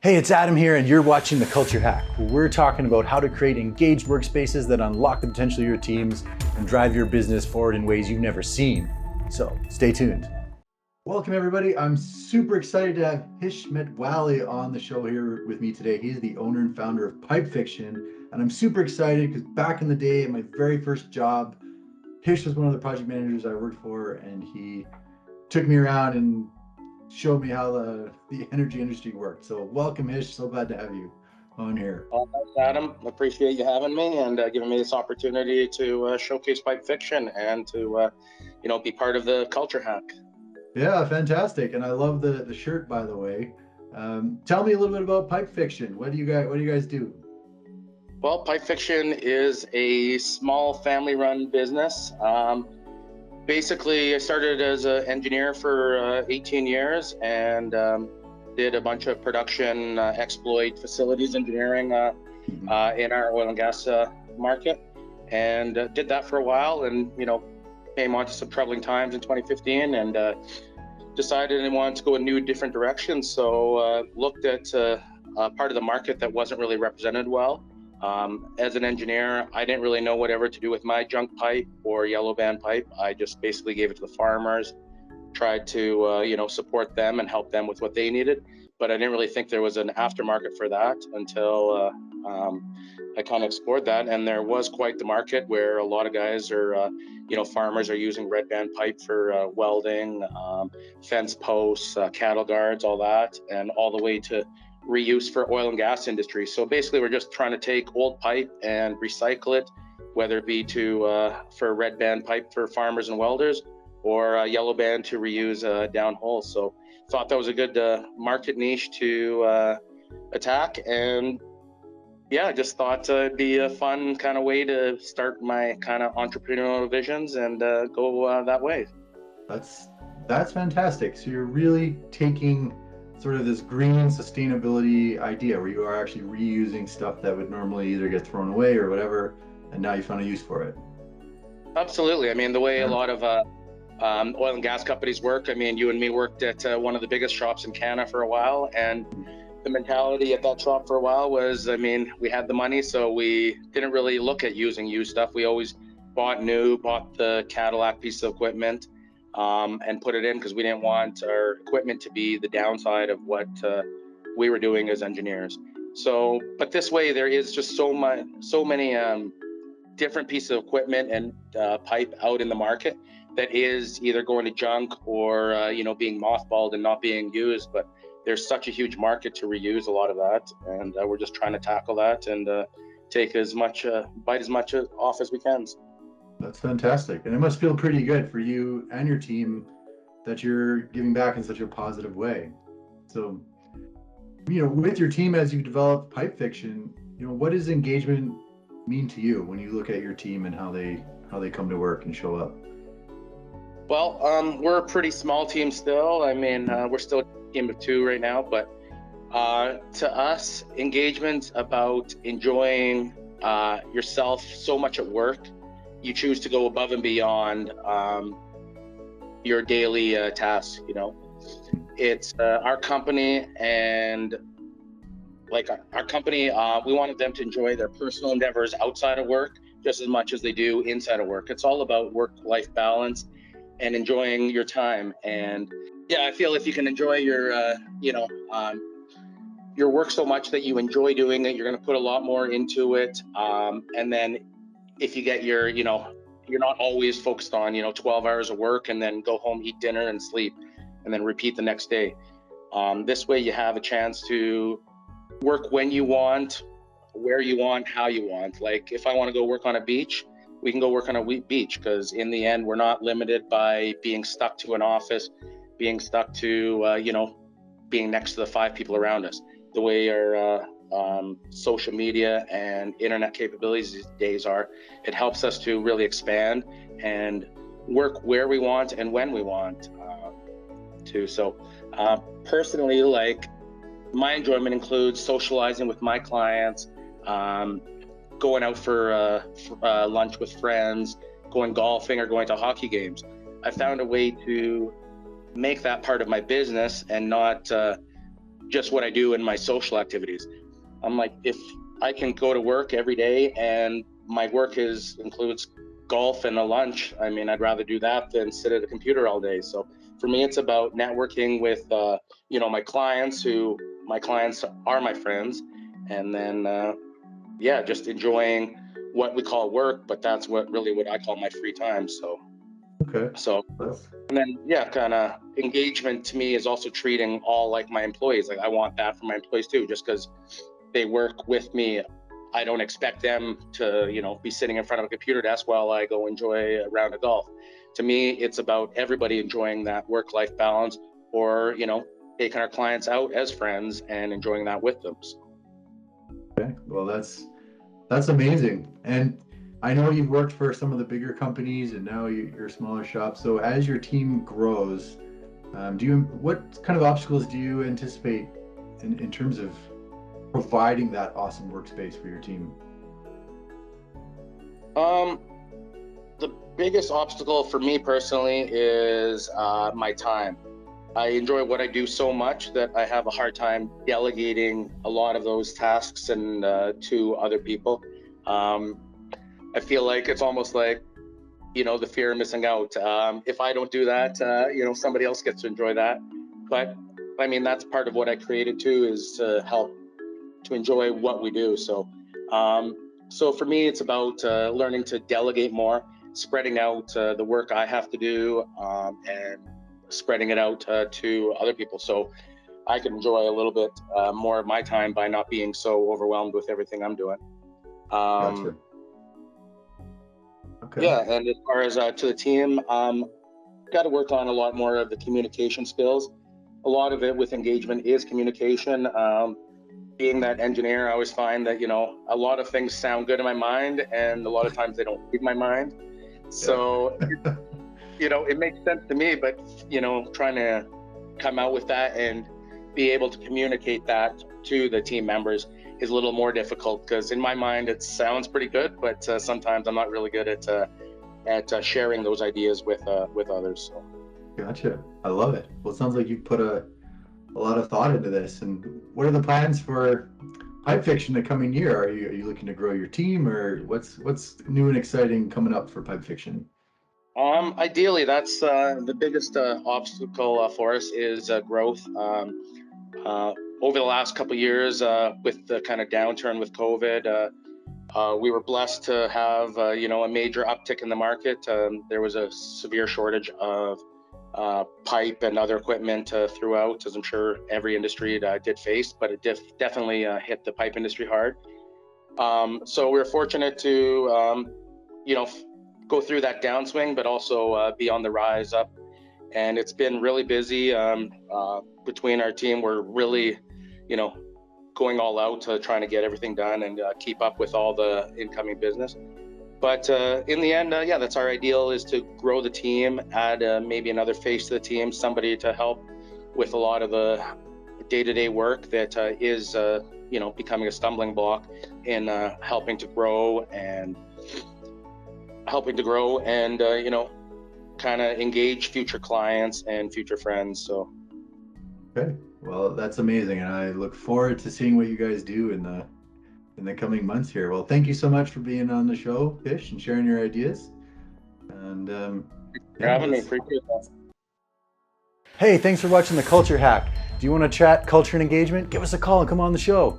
Hey, it's Adam here, and you're watching The Culture Hack, where we're talking about how to create engaged workspaces that unlock the potential of your teams and drive your business forward in ways you've never seen. So stay tuned. Welcome, everybody. I'm super excited to have Hish Metwally on the show here with me today. He's the owner and founder of Pulp Fiction, and I'm super excited because back in the day, at my very first job, Hish was one of the project managers I worked for, and he took me around and showed me how the energy industry worked. So welcome, Hish. So glad to have you on here. Thanks, Adam. Appreciate you having me and giving me this opportunity to showcase Pulp Fiction and to, be part of the Culture Hack. Yeah, fantastic. And I love the shirt, by the way. Tell me a little bit about Pulp Fiction. What do you guys do? Well, Pulp Fiction is a small family-run business. Basically, I started as an engineer for 18 years and did a bunch of production exploit facilities engineering in our oil and gas market, and did that for a while, and came onto some troubling times in 2015 and decided I wanted to go a new different direction. So looked at part of the market that wasn't really represented well. As an engineer, I didn't really know whatever to do with my junk pipe or yellow band pipe. I just basically gave it to the farmers, tried to support them and help them with what they needed. But I didn't really think there was an aftermarket for that until I kind of explored that. And there was quite the market where a lot of guys are, farmers are using red band pipe for welding, fence posts, cattle guards, all that, and all the way to reuse for oil and gas industry. So basically we're just trying to take old pipe and recycle it, whether it be for red band pipe for farmers and welders or yellow band to reuse downhole. So thought that was a good market niche to attack, and yeah, just thought it'd be a fun kind of way to start my kind of entrepreneurial visions and go that way. That's fantastic. So you're really taking sort of this green sustainability idea where you are actually reusing stuff that would normally either get thrown away or whatever, and now you found a use for it. Absolutely. I mean, the way a lot of oil and gas companies work, I mean, you and me worked at one of the biggest shops in Canada for a while, and the mentality at that shop for a while was, I mean, we had the money, so we didn't really look at using used stuff. We always bought the Cadillac piece of equipment and put it in because we didn't want our equipment to be the downside of what we were doing as engineers. So, but this way there is just so many different pieces of equipment and pipe out in the market that is either going to junk or being mothballed and not being used. But there's such a huge market to reuse a lot of that, and we're just trying to tackle that and take bite as much off as we can. That's fantastic. And it must feel pretty good for you and your team that you're giving back in such a positive way. So, with your team as you develop Pulp Fiction, what does engagement mean to you when you look at your team and how they come to work and show up? Well, we're a pretty small team still. I mean, we're still a team of 2 right now, but to us, engagement's about enjoying yourself so much at work. You choose to go above and beyond your daily tasks. It's our company, and like our company, we wanted them to enjoy their personal endeavors outside of work just as much as they do inside of work. It's all about work-life balance and enjoying your time. And yeah, I feel if you can enjoy your work so much that you enjoy doing it, you're going to put a lot more into it. And then if you get you're not always focused on 12 hours of work and then go home, eat dinner and sleep and then repeat the next day. This way you have a chance to work when you want, where you want, how you want. Like if I want to go work on a beach, we can go work on a beach, because in the end we're not limited by being stuck to an office, being stuck to being next to the 5 people around us. The way our social media and internet capabilities these days are, it helps us to really expand and work where we want and when we want to. So personally, like my enjoyment includes socializing with my clients, going out for lunch with friends, going golfing or going to hockey games. I found a way to make that part of my business and not just what I do in my social activities. I'm like, if I can go to work every day and my work includes golf and a lunch, I mean, I'd rather do that than sit at a computer all day. So for me, it's about networking with, my clients are my friends, and then, just enjoying what we call work, but that's what I call my free time. So, Okay. And then, kind of engagement to me is also treating all like my employees. Like I want that for my employees too, just because they work with me. I don't expect them to, be sitting in front of a computer desk while I go enjoy a round of golf. To me, it's about everybody enjoying that work-life balance, or, taking our clients out as friends and enjoying that with them. Okay. Well, that's amazing. And I know you've worked for some of the bigger companies, and now you're a smaller shop. So as your team grows, what kind of obstacles do you anticipate in terms of providing that awesome workspace for your team? The biggest obstacle for me personally is my time. I enjoy what I do so much that I have a hard time delegating a lot of those tasks and to other people. I feel like it's almost like, the fear of missing out. If I don't do that, somebody else gets to enjoy that. But I mean, that's part of what I created too, is to help to enjoy what we do. So, so for me, it's about learning to delegate more, spreading out the work I have to do, and spreading it out to other people. So I can enjoy a little bit more of my time by not being so overwhelmed with everything I'm doing. Gotcha. Okay. Yeah, and as far as to the team, got to work on a lot more of the communication skills. A lot of it with engagement is communication. Being that engineer, I always find that, a lot of things sound good in my mind, and a lot of times they don't leave my mind. So, it makes sense to me, but, trying to come out with that and be able to communicate that to the team members is a little more difficult, because in my mind it sounds pretty good, but sometimes I'm not really good at sharing those ideas with others. So. Gotcha. I love it. Well, it sounds like you've put a lot of thought into this. And what are the plans for Pipe Fiction the coming year? Are you looking to grow your team, or what's new and exciting coming up for Pipe Fiction? Ideally, that's the biggest obstacle for us is growth. Over the last couple of years, with the kind of downturn with COVID, we were blessed to have a major uptick in the market. There was a severe shortage of pipe and other equipment throughout, as I'm sure every industry did face, but it definitely hit the pipe industry hard. So we were fortunate to go through that downswing, but also be on the rise up. And it's been really busy between our team. We're really, going all out to trying to get everything done and keep up with all the incoming business. But in the end, that's our ideal, is to grow the team, add maybe another face to the team, somebody to help with a lot of the day-to-day work that is, becoming a stumbling block in helping to grow and kind of engage future clients and future friends. So. Okay. Well, that's amazing, and I look forward to seeing what you guys do in the coming months here. Well, thank you so much for being on the show, Hish, and sharing your ideas. And having me. Appreciate that. Hey, thanks for watching The Culture Hack. Do you want to chat culture and engagement? Give us a call and come on the show.